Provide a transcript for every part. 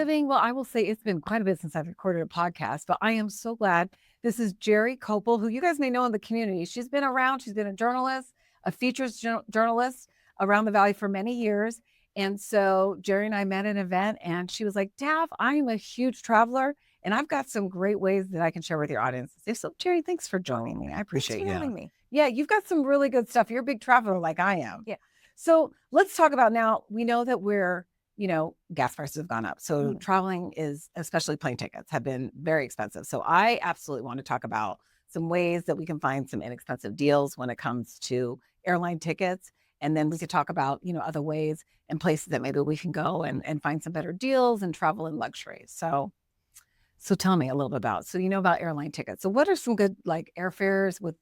living. Well, I will say it's been quite a bit since I've recorded a podcast, but I am so glad. This is Geri Keoppel, who you guys may know in the community. She's been around. She's been a journalist, a features journalist around the Valley for many years. And so Geri and I met at an event, and she was like, Dav, I am a huge traveler, and I've got some great ways that I can share with your audience. So, Geri, thanks for joining me. I appreciate Thanks for having me. Yeah, you've got some really good stuff. You're a big traveler like I am. Yeah. So let's talk about now. We know that gas prices have gone up. So traveling is, especially plane tickets, have been very expensive. So I absolutely want to talk about some ways that we can find some inexpensive deals when it comes to airline tickets. And then we could talk about, other ways and places that maybe we can go and find some better deals and travel in luxury. So tell me a little bit about, about airline tickets. So what are some good like airfares with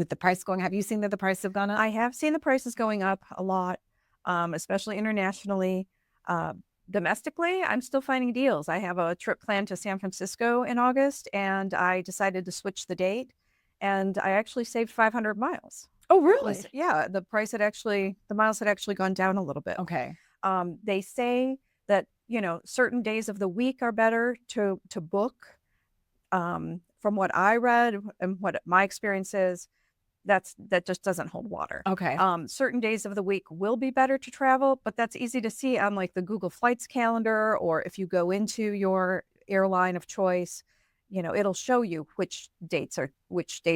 the price going? Have you seen that the prices have gone up? I have seen the prices going up a lot, especially internationally. Domestically, I'm still finding deals. I have a trip planned to San Francisco in August, and I decided to switch the date, and I actually saved 500 miles. Oh, really? Yeah, the miles had actually gone down a little bit. Okay. They say that, certain days of the week are better to book. From what I read and what my experience is, that just doesn't hold water. Okay. Certain days of the week will be better to travel, but that's easy to see on like the Google Flights calendar, or if you go into your airline of choice, it'll show you which days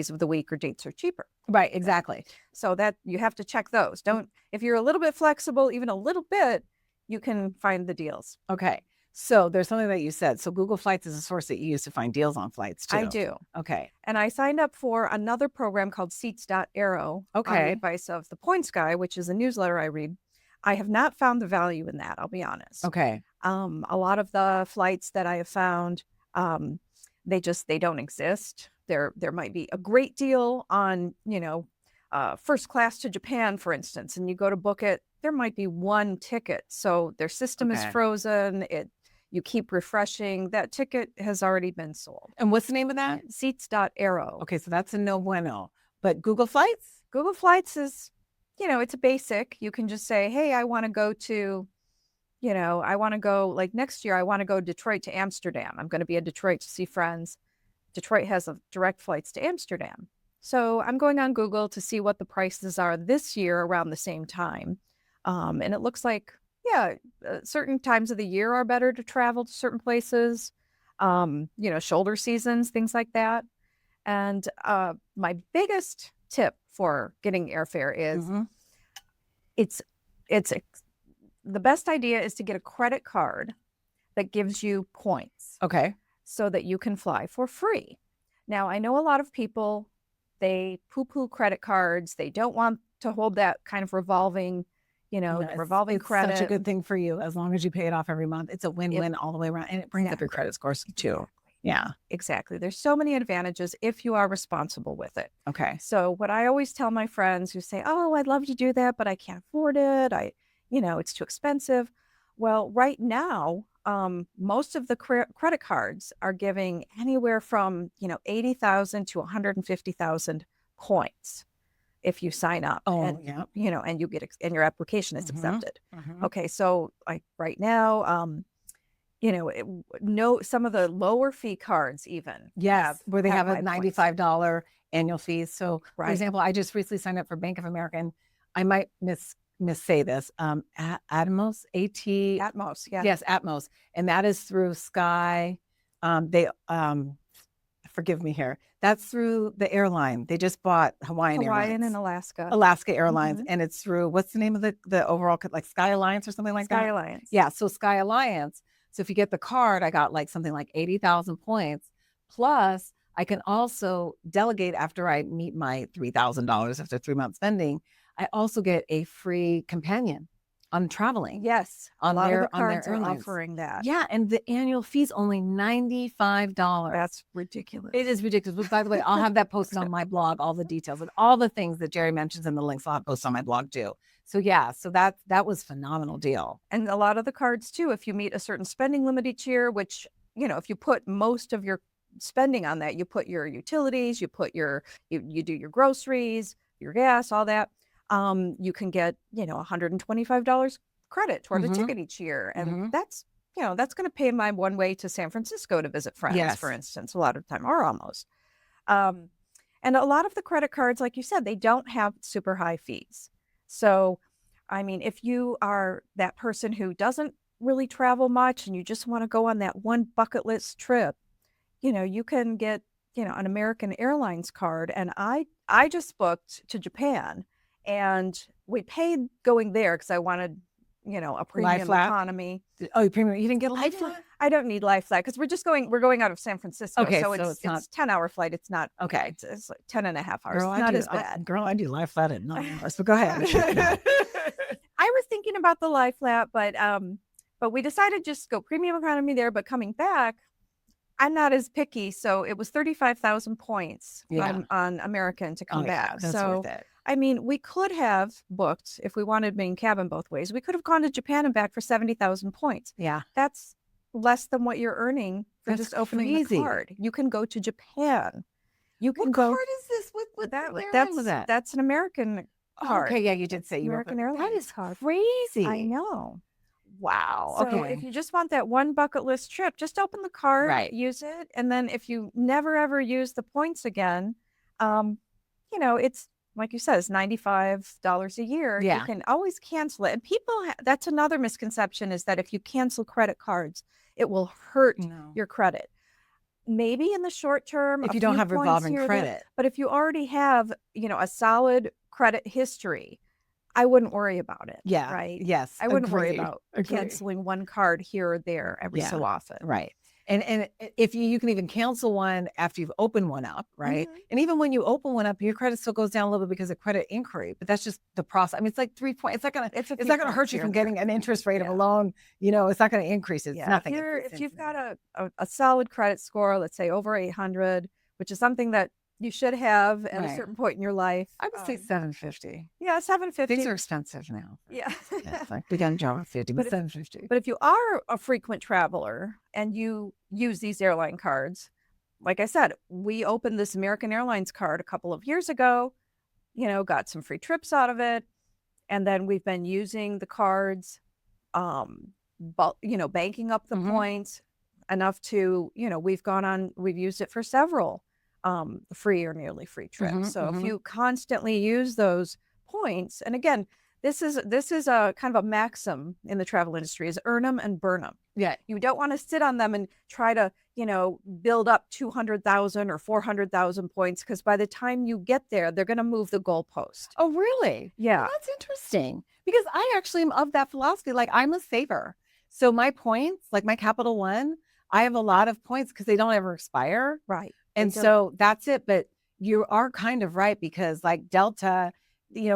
of the week or dates are cheaper. Right, exactly. So that you have to check those. If you're a little bit flexible, even a little bit, you can find the deals. Okay. So there's something that you said. So Google Flights is a source that you use to find deals on flights too. I do. Okay. And I signed up for another program called Seats.Arrow. Okay. On the advice of the Points Guy, which is a newsletter I read. I have not found the value in that, I'll be honest. Okay. A lot of the flights that I have found, they don't exist. There might be a great deal on, first class to Japan, for instance, and you go to book it, there might be one ticket. So their system is frozen. You keep refreshing. That ticket has already been sold. And what's the name of that? Seats.Arrow. Okay, so that's a no bueno. But Google Flights? Google Flights is, it's a basic. You can just say, hey, I want to go to, like next year, I want to go Detroit to Amsterdam. I'm going to be in Detroit to see friends. Detroit has direct flights to Amsterdam. So I'm going on Google to see what the prices are this year around the same time. And it looks like, certain times of the year are better to travel to certain places, shoulder seasons, things like that. And my biggest tip for getting airfare is the best idea is to get a credit card that gives you points. Okay. So that you can fly for free. Now, I know a lot of people, they poo-poo credit cards. They don't want to hold that kind of revolving credit. Such a good thing for you as long as you pay it off every month. It's a win-win all the way around, and it brings up your credit scores too. Yeah, exactly. There's so many advantages if you are responsible with it. Okay. So what I always tell my friends who say, "Oh, I'd love to do that, but I can't afford it. It's too expensive." Well, right now, most of the credit cards are giving anywhere from 80,000 to 150,000 points if you sign up. And you get and your application is accepted. Okay, so like right now, some of the lower fee cards even. Yes, where they have a $95 annual fee. So, for example, I just recently signed up for Bank of America, and I might missay this. Atmos, Atmos, yeah. Yes, Atmos, and that is through Sky. Forgive me here. That's through the airline. They just bought Hawaiian Airlines. And Alaska. Alaska Airlines, and it's through, what's the name of the overall, like Sky Alliance or something like that? Sky Alliance. Yeah, so Sky Alliance. So if you get the card, I got like something like 80,000 points. Plus, I can also delegate after I meet my $3,000 after 3 months spending. I also get a free companion on traveling. Yes, on their cards are airlines. offering that. Yeah, and the annual fee's only $95. That's ridiculous. It is ridiculous. But by the way, I'll have that posted on my blog, all the details and all the things that Geri mentions in the links. I'll have posted on my blog too. So yeah, so that was a phenomenal deal. And a lot of the cards too, if you meet a certain spending limit each year, which, if you put most of your spending on that, you put your utilities, you put you do your groceries, your gas, all that. You can get, $125 credit toward the ticket each year. And that's that's going to pay my one way to San Francisco to visit friends, Yes. for instance, a lot of the time, or almost. Um, and a lot of the credit cards, like you said, they don't have super high fees. So, I mean, if you are that person who doesn't really travel much and you just want to go on that one bucket list trip, you can get, an American Airlines card. And I just booked to Japan, and we paid going there because I wanted, a premium Flat? economy. Oh, premium. You didn't get a I life didn't, flat? I don't need life flight because we're going out of San Francisco. Okay, So so it's it's not 10-hour flight. It's not, okay. it's like 10 and a half hours. Girl, It's not as bad. I do life flat at 9 hours. But go ahead. I was thinking about the life flat, but we decided just go premium economy there. But coming back, I'm not as picky. So it was 35,000 points Yeah. on American to come Oh, yeah, back. that's So, worth it. I mean, we could have booked, if we wanted main cabin both ways, we could have gone to Japan and back for 70,000 points. Yeah. That's less than what you're earning for That's just opening crazy. the card. You can go to Japan. You can What go. card is this? What airline That's was that? that's an American Oh, card. okay, yeah, you did say you were American That Airlines is card. crazy. I know. Wow. So Okay. if you just want that one bucket list trip, just open the card, Right. use it, and then if you never ever use the points again, it's like you said, it's $95 a year. Yeah. You can always cancel it. And people, that's another misconception, is that if you cancel credit cards, it will hurt No. your credit. Maybe in the short term, If a you don't few have points revolving here or there, credit. but if you already have, a solid credit history, I wouldn't worry about it. Yeah. Right. Yes. I wouldn't worry Agreed. about Agreed. canceling one card here or there every Yeah. so often. Right. And if you can even cancel one after you've opened one up, right? Mhm. And even when you open one up, your credit still goes down a little bit because of credit inquiry. But that's just the process. I mean, it's like 3 points. It's not gonna It's hurt you from getting an interest rate of a Yeah. loan. It's not gonna increase. It's Yeah. nothing. If you've got a solid credit score, let's say over 800, which is something that you should have at a Right. certain point in your life. I would say 750. Yeah, 750. Things are expensive now. Yeah. Yeah, it's like we got a job at 50, but But 750. But if you are a frequent traveler and you use these airline cards, like I said, we opened this American Airlines card a couple of years ago, got some free trips out of it. And then we've been using the cards, banking up the Mhm. points enough to, we've used it for several free or nearly free trips. Mhm, So if mhm. you constantly use those points, and again, this is a kind of a maxim in the travel industry, is earn them and burn them. Yeah. You don't want to sit on them and try to, build up 200,000 or 400,000 points, because by the time you get there, they're going to move the goalpost. Oh, really? Yeah. Well, that's interesting because I actually am of that philosophy. Like, I'm a saver. So my points, like my Capital One, I have a lot of points because they don't ever expire. Right. And They don't. so that's it. But you are kind of right, because like Delta,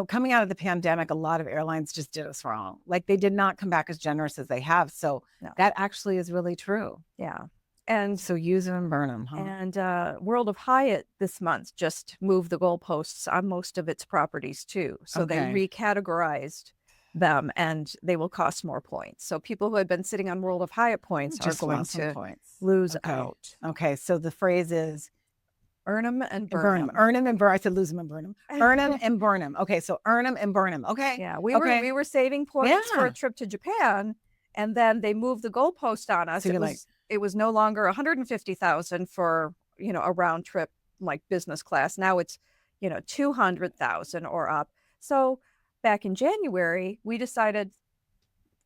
coming out of the pandemic, a lot of airlines just did us wrong. Like, they did not come back as generous as they have. So No. that actually is really true. Yeah. And So use them and burn them, huh? And World of Hyatt this month just moved the goalposts on most of its properties too. So they Okay. recategorized them, and they will cost more points. So people who had been sitting on World of Hyatt points Just are going want some to points. lose Okay. out. Okay. So the phrase is Earn them and burn burn them. them. Earn them and burn. I said lose them and burn them. Earn them and burn them. Okay. So earn them and burn them. Okay. Yeah, we Okay. were saving points for Yeah. a trip to Japan, and then they moved the goalpost on us. So you're It was no longer 150,000 for a round trip like business class. Now it's 200,000 or up. So back in January, we decided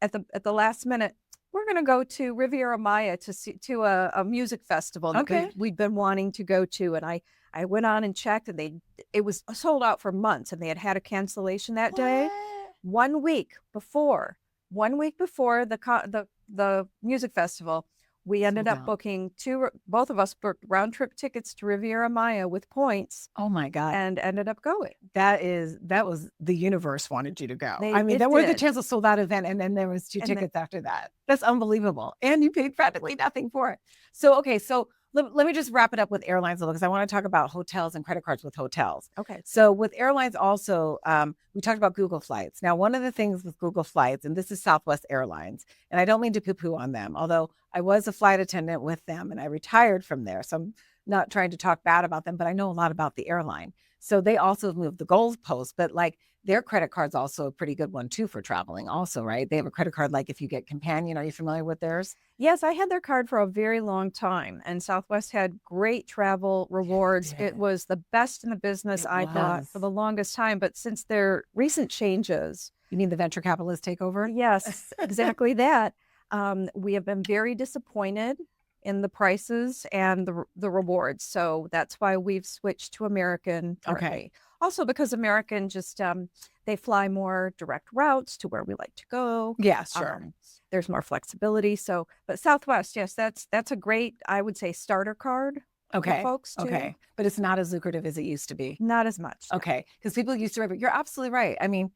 at the last minute, we're going to go to Riviera Maya to a music festival that Okay. we'd been wanting to go to. And I went on and checked, and it was sold out for months, and they had a cancellation that day. What? 1 week before the music festival, we ended Sold up out. booking both of us booked round trip tickets to Riviera Maya with points, Oh my God. and ended up going. That was the universe wanted you to go. I mean, It there was a did. chance of sold out event, and then there was 2 And then- tickets after that. That's unbelievable. And you paid practically nothing for it. So, okay. So let me just wrap it up with airlines a little, because I want to talk about hotels and credit cards with hotels. Okay. So with airlines also, we talked about Google Flights. Now, one of the things with Google Flights, and this is Southwest Airlines, and I don't mean to poo-poo on them, although I was a flight attendant with them and I retired from there. So not trying to talk bad about them, but I know a lot about the airline. So they also have moved the goalpost, but like their credit card's also a pretty good one too for traveling also, right? They have a credit card like if you get Companion. Are you familiar with theirs? Yes, I had their card for a very long time, and Southwest had great travel rewards. It did. was the best in the business, It I thought, for was. the longest time. But since their recent changes, You mean the venture capitalist takeover? yes, exactly that, we have been very disappointed in the prices and the rewards. So that's why we've switched to American Okay. partly. Also because American just they fly more direct routes to where we like to go. Yeah, sure. There's more flexibility. So, but Southwest, yes, that's a great, I would say, starter card for Okay. folks too. Okay. But it's not as lucrative as it used to be. Not as much. No. Okay. Because people used to, you're absolutely right. I mean,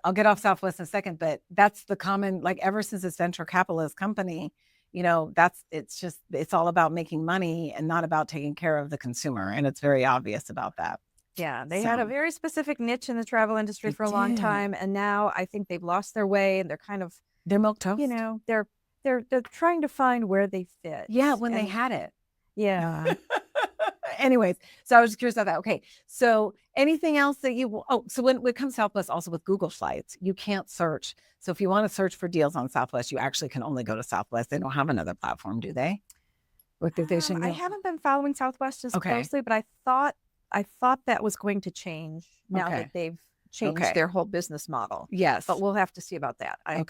I'll get off Southwest in a second, but that's the common, like ever since it's venture capitalist company, it's all about making money and not about taking care of the consumer. And it's very obvious about that. Yeah, they had a very specific niche in the travel industry for a long time, and now I think they've lost their way, and they're kind of they're milquetoast. They're trying to find where they fit. Yeah, when they had it. Yeah. Anyways, so I was just curious about that. Okay, so anything else that so when it comes to Southwest, also with Google Flights, you can't search. So if you want to search for deals on Southwest, you actually can only go to Southwest. They don't have another platform, do they? I haven't been following Southwest as closely, but I thought that was going to change now that they've changed their whole business model. Yes, but we'll have to see about that. I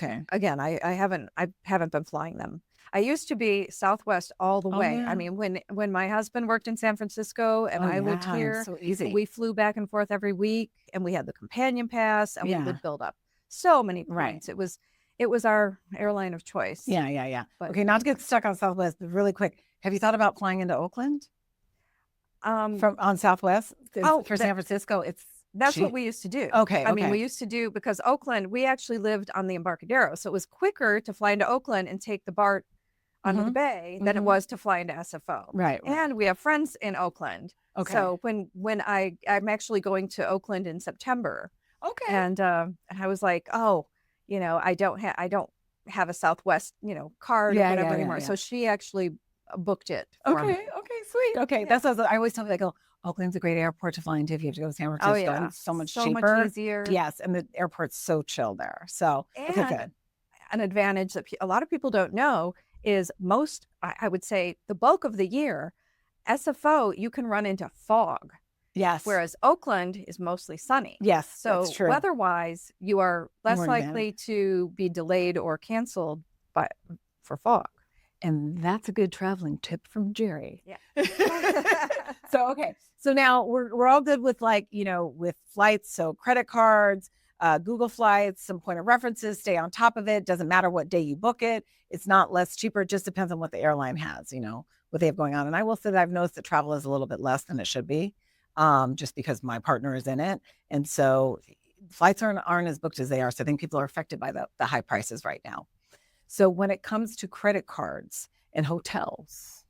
haven't been flying them. I used to be Southwest all the way. Yeah. I mean, when my husband worked in San Francisco and I lived here, so easy. We flew back and forth every week, and we had the Companion Pass, and we would build up so many points. It was our airline of choice. Yeah. But, okay, not to get stuck on Southwest, but really quick, have you thought about flying into Oakland? On Southwest for San Francisco? That's what we used to do. Okay. I mean, we used to do, because Oakland, we actually lived on the Embarcadero. So it was quicker to fly into Oakland and take the BART under the bay than it was to fly into SFO. Right. And we have friends in Oakland. Okay. So when I'm actually going to Oakland in September. Okay. And I was like, I don't have a Southwest, card or whatever anymore. So she actually booked it for me. Okay, sweet. Okay. That's what I always tell people. I go, Oakland's a great airport to fly into if you have to go to San Francisco. Oh, yeah. And it's so much so cheaper. much easier. Yes. And the airport's so chill there. So, okay, good. An advantage that a lot of people don't know is I would say the bulk of the year, SFO, you can run into fog. Yes. Whereas Oakland is mostly sunny. Yes. So that's true. weather-wise, you are less likely to be delayed or canceled for fog. And that's a good traveling tip from Geri. Yeah. So, okay. So now we're all good with with flights. So credit cards, Google Flights, some point of references, stay on top of it. Doesn't matter what day you book it. It's not less cheaper. It just depends on what the airline has, what they have going on. And I will say that I've noticed that travel is a little bit less than it should be, just because my partner is in it. And so flights aren't as booked as they are. So I think people are affected by the high prices right now. So when it comes to credit cards and hotels,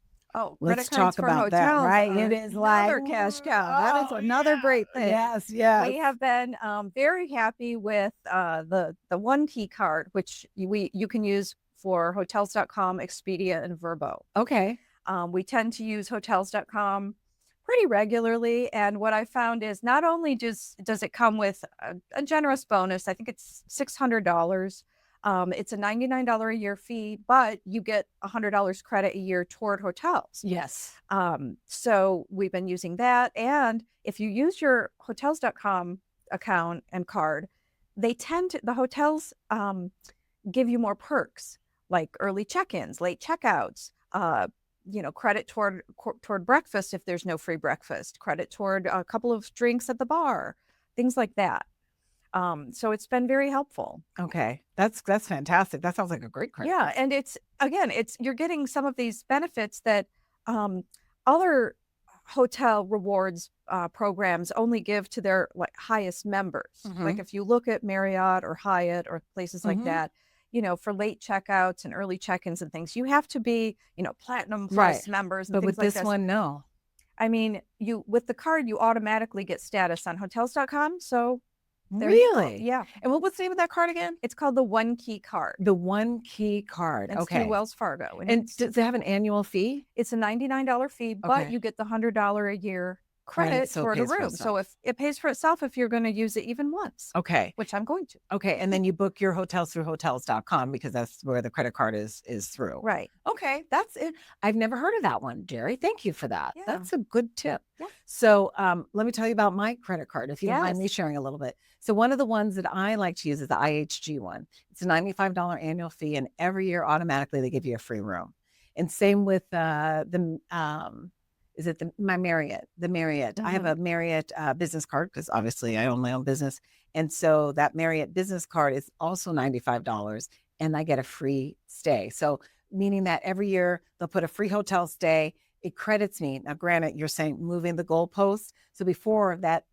let's talk about that, right? It is another cash cow. That is another great thing. Yes. We have been very happy with the One Key card, which you can use for Hotels.com, Expedia, and Vrbo. Okay. We tend to use Hotels.com pretty regularly, and what I found is not only does it come with a generous bonus, I think it's $600. It's a $99 a year fee, but you get $100 credit a year toward hotels. Yes. So we've been using that. And if you use your Hotels.com account and card, the hotels give you more perks, like early check-ins, late checkouts, credit toward breakfast if there's no free breakfast, credit toward a couple of drinks at the bar, things like that. So it's been very helpful. Okay. That's fantastic. That sounds like a great credit. Yeah. And you're getting some of these benefits that other hotel rewards programs only give to their highest members. Like if you look at Marriott or Hyatt or places like that, for late checkouts and early check-ins and things, you have to be, platinum plus members. And but things with like this one, no. I mean, with the card, you automatically get status on Hotels.com. So There you go. Really? Yeah. And what's the name of that card again? It's called the One Key card. The One Key card. It's through Okay. Wells Fargo. And does it have an annual fee? It's a $99 fee, but Okay. you get the $100 a year Credit, credit so it toward a pays for room. So itself. if it pays for itself if you're going to use it even once, Okay. which I'm going to. Okay. And then you book your hotels through hotels.com because that's where the credit card is through. Right. Okay. That's it. I've never heard of that one, Geri. Thank you for that. Yeah. That's a good tip. Yeah. So let me tell you about my credit card, if you don't mind me Yes. sharing a little bit. So one of the ones that I like to use is the IHG one. It's a $95 annual fee, and every year automatically they give you a free room. And same with is it my Marriott, the Marriott. I have a Marriott business card because obviously I own my own business. And so that Marriott business card is also $95 and I get a free stay. So meaning that every year they'll put a free hotel stay. It credits me. Now, granted, you're saying moving the goalposts. So before that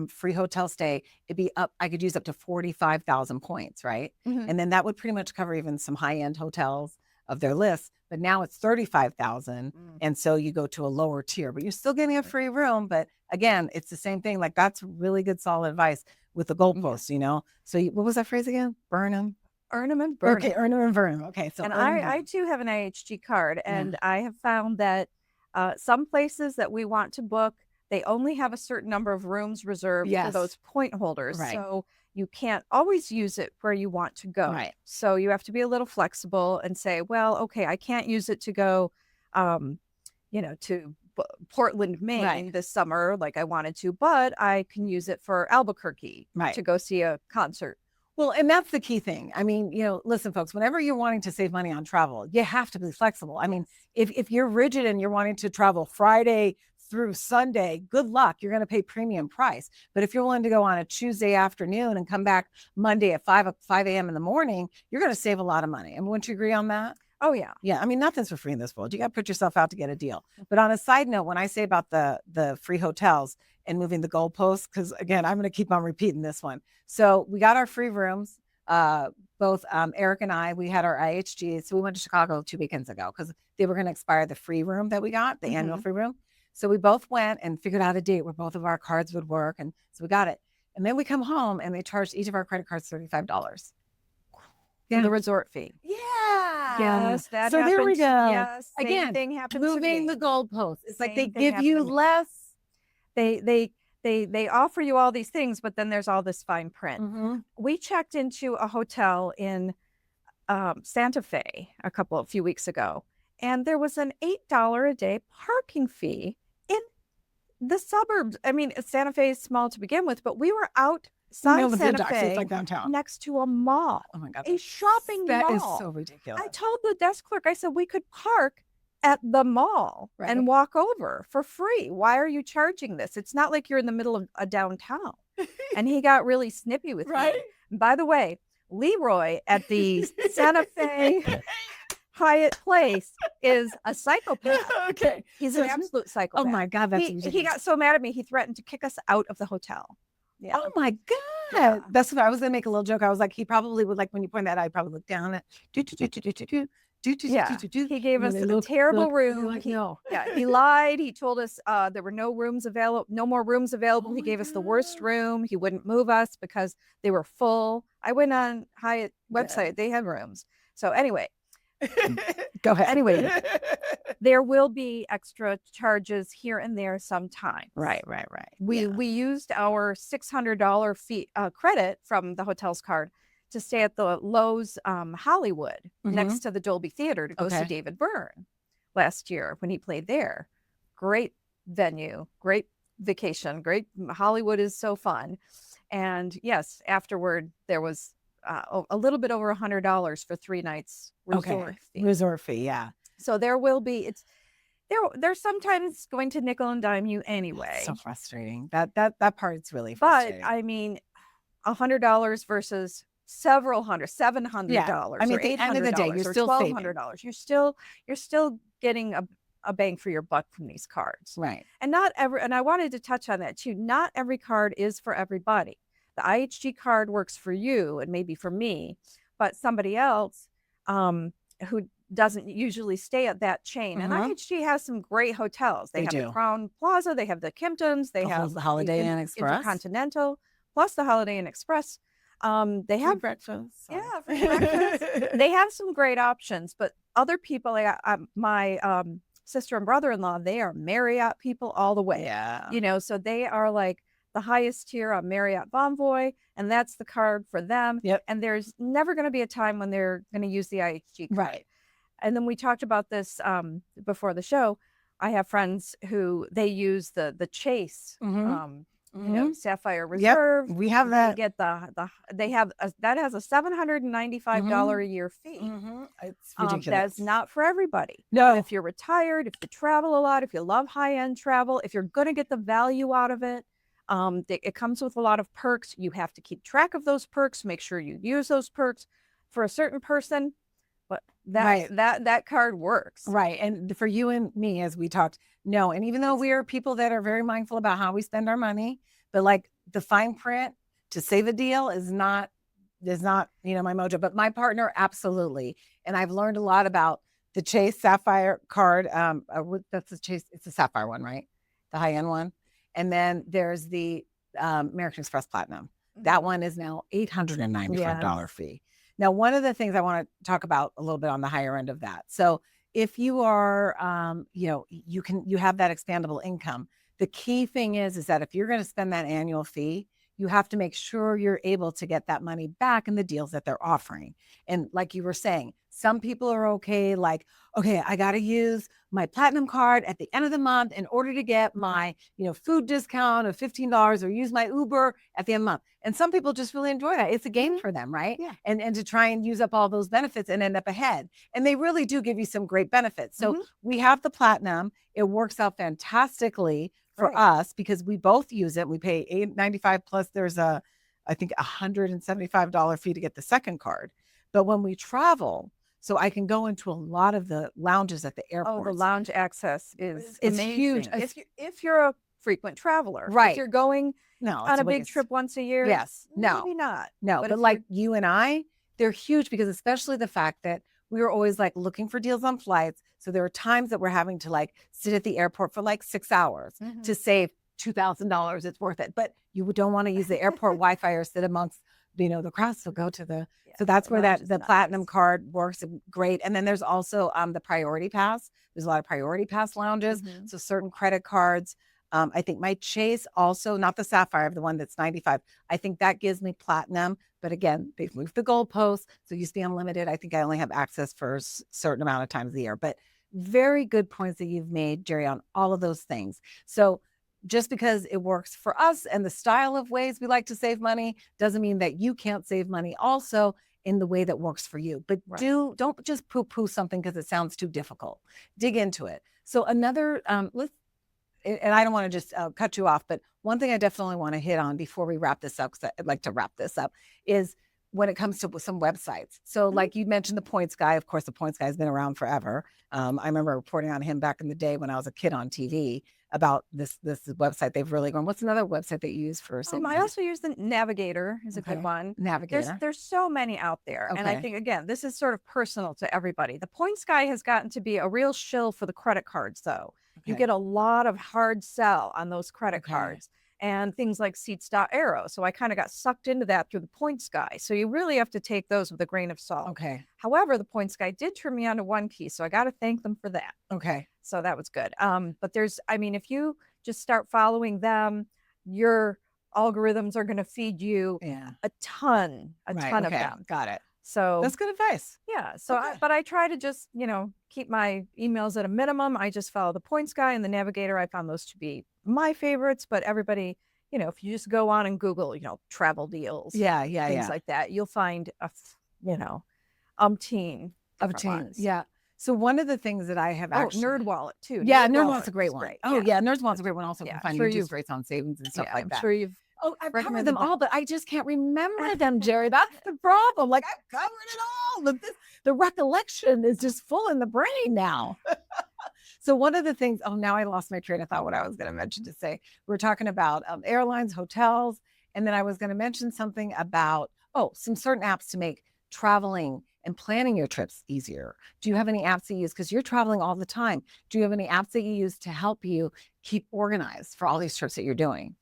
free hotel stay, it'd be up, I could use up to 45,000 points, right? And then that would pretty much cover even some high-end hotels of their list. But now it's 35,000. And so you go to a lower tier, but you're still getting a free room. But again, it's the same thing. Like that's really good, solid advice with the goalposts, you know? So what was that phrase again? Burn them. Earn them and burn 'em. Okay, earn them and burn them. Okay, so And earn 'em and burn I 'em. too have an IHG card, and I have found that some places that we want to book, they only have a certain number of rooms reserved for Yes. those point holders. Right. So you can't always use it where you want to go. Right. So you have to be a little flexible and say, well, okay, I can't use it to go, to Portland, Maine Right. this summer like I wanted to, but I can use it for Albuquerque Right. to go see a concert. Well, and that's the key thing. I mean, listen, folks, whenever you're wanting to save money on travel, you have to be flexible. I mean, if you're rigid and you're wanting to travel Friday through Sunday, good luck. You're going to pay premium price. But if you're willing to go on a Tuesday afternoon and come back Monday at 5 a.m. in the morning, you're going to save a lot of money. And wouldn't you agree on that? Oh, yeah. Yeah. I mean, nothing's for free in this world. You got to put yourself out to get a deal. But on a side note, when I say about the free hotels and moving the goalposts, because again, I'm going to keep on repeating this one. So we got our free rooms. Both Eric and I, we had our IHG. So we went to Chicago 2 weekends ago because they were going to expire the free room that we got, the annual free room. So we both went and figured out a date where both of our cards would work. And so we got it. And then we come home and they charged each of our credit cards $35. Yeah. The resort fee. Yeah. Yes, that so there we happened. go. Yes, same Again, thing happened to moving me. the goalposts. It's like they Same thing give happened you to me. less. They offer you all these things, but then there's all this fine print. We checked into a hotel in Santa Fe a few weeks ago, and there was an $8 a day parking fee in the suburbs. I mean, Santa Fe is small to begin with, but we were outside Santa Fe, it's like downtown. next to a mall, Oh my God. a shopping That mall. is so ridiculous. I told the desk clerk, I said, we could park at the mall and walk over for free. Why are you charging this? It's not like you're in the middle of a downtown. And he got really snippy with me. And by the way, Leroy at the Santa Fe Hyatt Place is a psychopath. Okay. He's So an absolute psychopath. Oh my God, that's he got so mad at me, he threatened to kick us out of the hotel. Yeah. Oh my God. Yeah. That's what I was gonna make a little joke. I was like, he probably would, like when you point that out, I'd probably look down at Yeah. He gave us a terrible room. Like, no. Yeah, he lied. He told us there were no more rooms available. Oh He my gave us the worst God. room. He wouldn't move us because they were full. I went on Hyatt website. They had rooms. So anyway, Go ahead. Anyway, there will be extra charges here and there sometime. Right. We used our $600 fee credit from the hotel's card to stay at the Lowe's Hollywood next to the Dolby Theater to go see David Byrne last year when he played there. Great venue, great vacation, great. Hollywood is so fun. And yes, afterward, there was a little bit over $100 for 3 nights resort fee. Resort fee, yeah. So there will be, they're sometimes going to nickel and dime you anyway. So frustrating. That part's really frustrating. But I mean, $100 versus several hundred, $700. Yeah. I mean, or at the end of the day, $800 you're or still saving. $1,200. You're still getting a bang for your buck from these cards. Right. And and I wanted to touch on that too. Not every card is for everybody. The IHG card works for you and maybe for me, but somebody else who doesn't usually stay at that chain. And IHG has some great hotels. They have the Crown Plaza, they have the Kimptons, they have the Holiday Inn Express, Intercontinental. plus the Holiday Inn Express. They Free have breakfast. Sorry. yeah, free breakfast. They have some great options, but other people, my sister and brother-in-law, they are Marriott people all the way. Yeah. You know, so they are like the highest tier on Marriott Bonvoy, and that's the card for them. Yep. And there's never going to be a time when they're going to use the IHG card. Right. And then we talked about this before the show. I have friends who they use the Chase, you know, Sapphire Reserve. Yep. We have They that. get they have that has a $795 a year fee. It's ridiculous. That's not for everybody. No. If you're retired, if you travel a lot, if you love high-end travel, if you're going to get the value out of it, it comes with a lot of perks. You have to keep track of those perks, make sure you use those perks for a certain person. But that card works. Right. And for you and me, as we talked, no. And even though we are people that are very mindful about how we spend our money, but like the fine print to save a deal is not, you know, my mojo, but my partner, absolutely. And I've learned a lot about the Chase Sapphire card. That's the Chase. It's the Sapphire one, right? The high end one. And then there's the American Express Platinum. That one is now $895 fee. Now, one of the things I want to talk about a little bit on the higher end of that. So if you are, you know, you have that expandable income. The key thing is that if you're going to spend that annual fee, you have to make sure you're able to get that money back in the deals that they're offering. And like you were saying, some people are okay, like, okay, I got to use my platinum card at the end of the month in order to get my, you know, food discount of $15 or use my Uber at the end of the month. And some people just really enjoy that. It's a game for them, right? Yeah. And to try and use up all those benefits and end up ahead. And they really do give you some great benefits. So we have the platinum. It works out fantastically for us because we both use it. We pay $895 plus there's I think $175 fee to get the second card. But when we travel, so I can go into a lot of the lounges at the airport. Oh, the lounge access is amazing. Huge. If you're a frequent traveler, right? If you're going on a big trip once a year, yes, maybe not. No, but like you and I, they're huge because especially the fact that we were always like looking for deals on flights. So there are times that we're having to like sit at the airport for like 6 hours to save $2,000. It's worth it. But you don't want to use the airport Wi-Fi or sit amongst, you know, the crowd. So go to the, so that's where the platinum card works great. And then there's also the priority pass. There's a lot of priority pass lounges. So certain credit cards. I think my Chase also, not the Sapphire, the one that's 95. I think that gives me platinum. But again, they've moved the goalposts. So it used to be unlimited. I think I only have access for a certain amount of times a year. But very good points that you've made, Geri, on all of those things. So just because it works for us and the style of ways we like to save money doesn't mean that you can't save money also in the way that works for you. But don't just poo-poo something because it sounds too difficult. Dig into it. So another, and I don't want to just cut you off, but one thing I definitely want to hit on before we wrap this up, because I'd like to wrap this up, is when it comes to some websites. So like you mentioned the Points Guy. Of course, the Points Guy has been around forever. I remember reporting on him back in the day when I was a kid on TV about this website. They've really grown. What's another website that you use for saving? I also use the Navigator is a good one. Navigator. There's so many out there. And I think, again, this is sort of personal to everybody. The Points Guy has gotten to be a real shill for the credit cards, though. You get a lot of hard sell on those credit cards and things like Seats.Aero. So I kind of got sucked into that through the Points Guy. So you really have to take those with a grain of salt. However, the Points Guy did turn me on to One Key. So I got to thank them for that. So that was good. But if you just start following them, your algorithms are going to feed you a ton of them. Got it. So that's good advice. Yeah. So, but I try to just, keep my emails at a minimum. I just follow the Points Guy and the Navigator. I found those to be my favorites, but everybody, if you just go on and Google, travel deals, things like that, you'll find umpteen. Yeah. So one of the things that I have actually NerdWallet too. Yeah, NerdWallet's a great one. NerdWallet's a great one. Also, you can find interest rates on savings and stuff like that. I'm sure you've I've covered them all, but I just can't remember them, Geri. That's the problem. Like I've covered it all. But the recollection is just full in the brain now. So one of the things, now I lost my train of thought what I was going to mention to say. We're talking about airlines, hotels, and then I was going to mention something about, some certain apps to make traveling and planning your trips easier. Do you have any apps that you use? Because you're traveling all the time. Do you have any apps that you use to help you keep organized for all these trips that you're doing?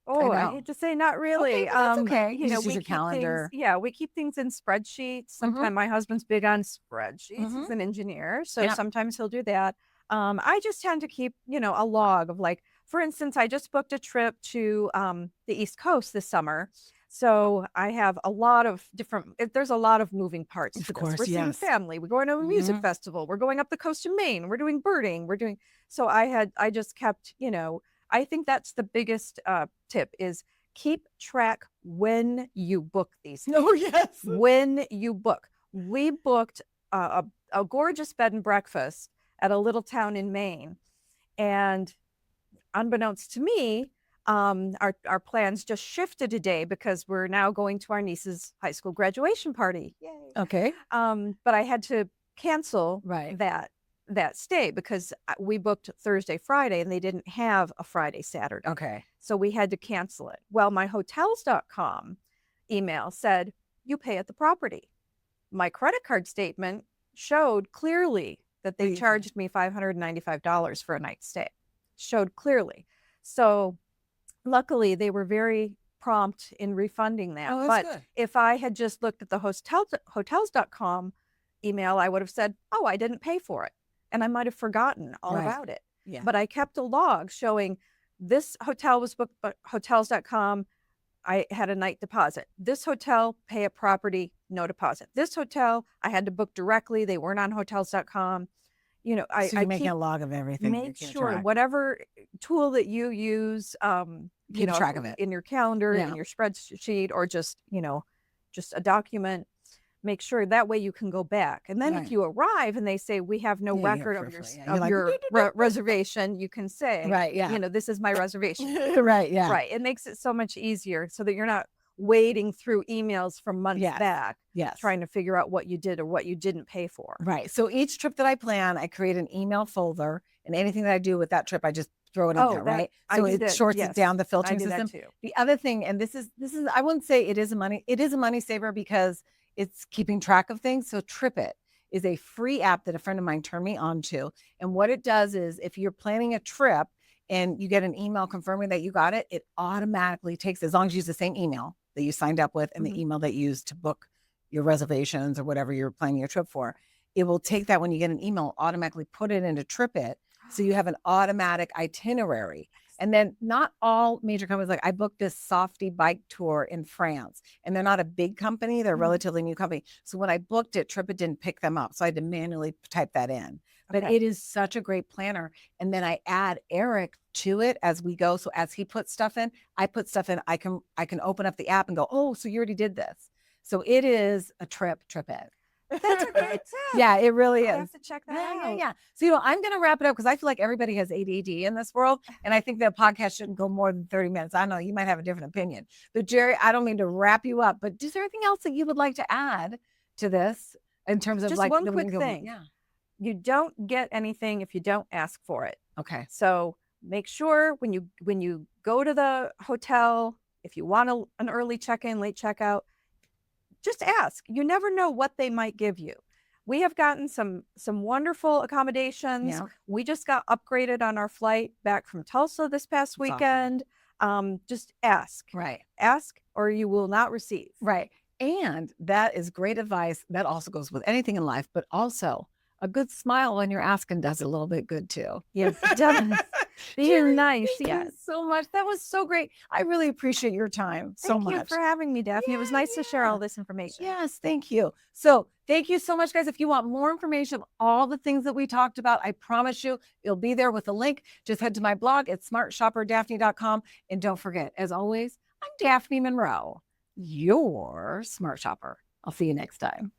Oh, I know. hate to say not really. Okay, but that's okay. You You know, just use we your keep things, calendar. yeah, we keep things in spreadsheets. Mhm, Sometimes my husband's big on spreadsheets. He's mhm. an engineer, so Yep. sometimes he'll do that. I just tend to keep, a log of like, for instance, I just booked a trip to the East Coast this summer. So I have a lot of there's a lot of moving parts Of to this. We're course, seeing yes. family, we're going to a music Mhm. festival, we're going up the coast of Maine, we're doing birding, so I just kept, I think that's the biggest tip is keep track when you book these things. Oh, yes. When you book. We booked a gorgeous bed and breakfast at a little town in Maine. And unbeknownst to me, our plans just shifted a day because we're now going to our niece's high school graduation party. Yay. Okay. But I had to cancel Right. that stay because we booked Thursday, Friday, and they didn't have a Friday, Saturday. Okay. So we had to cancel it. Well, my hotels.com email said, you pay at the property. My credit card statement showed clearly that they Please. charged me $595 for a night stay. Showed clearly. So luckily they were very prompt in refunding that. Oh, that's But good. if I had just looked at the hotels.com email, I would have said, oh, I didn't pay for it. And I might have forgotten all Right. about it. Yeah. But I kept a log showing this hotel was booked by hotels.com. I had a night deposit. This hotel, pay a property, no deposit. This hotel, I had to book directly. They weren't on hotels.com. So I you're making keep a log of everything. You're make keeping sure track. whatever tool that you use, Keep track of it. in your calendar, Yeah. in your spreadsheet, or just, just a document, make sure that way you can go back. And then Right. if you arrive and they say, we have no Yeah, yeah, record of perfectly. Yeah, of you're like, your reservation, you can say, Right. Yeah. this is my reservation. Right. Yeah. Right. It makes it so much easier so that you're not wading through emails from months Yes. back Yes. trying to figure out what you did or what you didn't pay for. Right. So each trip that I plan, I create an email folder, and anything that I do with that trip, I just throw it in there, right? So it shorts it down the I filtering do system. that too. The other thing, and this is I wouldn't say it is a money saver because it's keeping track of things. So TripIt is a free app that a friend of mine turned me on to. And what it does is if you're planning a trip and you get an email confirming that you got it, it automatically takes, as long as you use the same email that you signed up with and the email that you used to book your reservations or whatever you're planning your trip for, it will take that when you get an email, automatically put it into TripIt. So you have an automatic itinerary. And then not all major companies, like I booked this softy bike tour in France, and they're not a big company. They're a relatively new company. So when I booked it, TripIt didn't pick them up. So I had to manually type that in. But it is such a great planner. And then I add Eric to it as we go. So as he puts stuff in, I put stuff in. I can open up the app and go, oh, so you already did this. So it is a TripIt. That's a great tip. Yeah, it really I is. have to check that out. Yeah. So, I'm going to wrap it up because I feel like everybody has ADD in this world. And I think the podcast shouldn't go more than 30 minutes. I know you might have a different opinion. But Geri, I don't mean to wrap you up, but is there anything else that you would like to add to this in terms of Just like one quick thing. Yeah. You don't get anything if you don't ask for it. Okay. So make sure when you go to the hotel, if you want an early check-in, late checkout, just ask. You never know what they might give you. We have gotten some wonderful accommodations. Yeah. We just got upgraded on our flight back from Tulsa this past That's weekend. Just ask. Right. Ask or you will not receive. Right. And that is great advice. That also goes with anything in life, but also a good smile when you're asking does it a little bit good too. Yes, it does. Being nice. Thank Yes. you so much. That was so great. I really appreciate your time so much. Thank you for having me, Daphne. It was nice to share all this information. Yes, thank you. So thank you so much, guys. If you want more information of all the things that we talked about, I promise you, it'll be there with a link. Just head to my blog at smartshopperdaphne.com. And don't forget, as always, I'm Daphne Monroe, your smart shopper. I'll see you next time.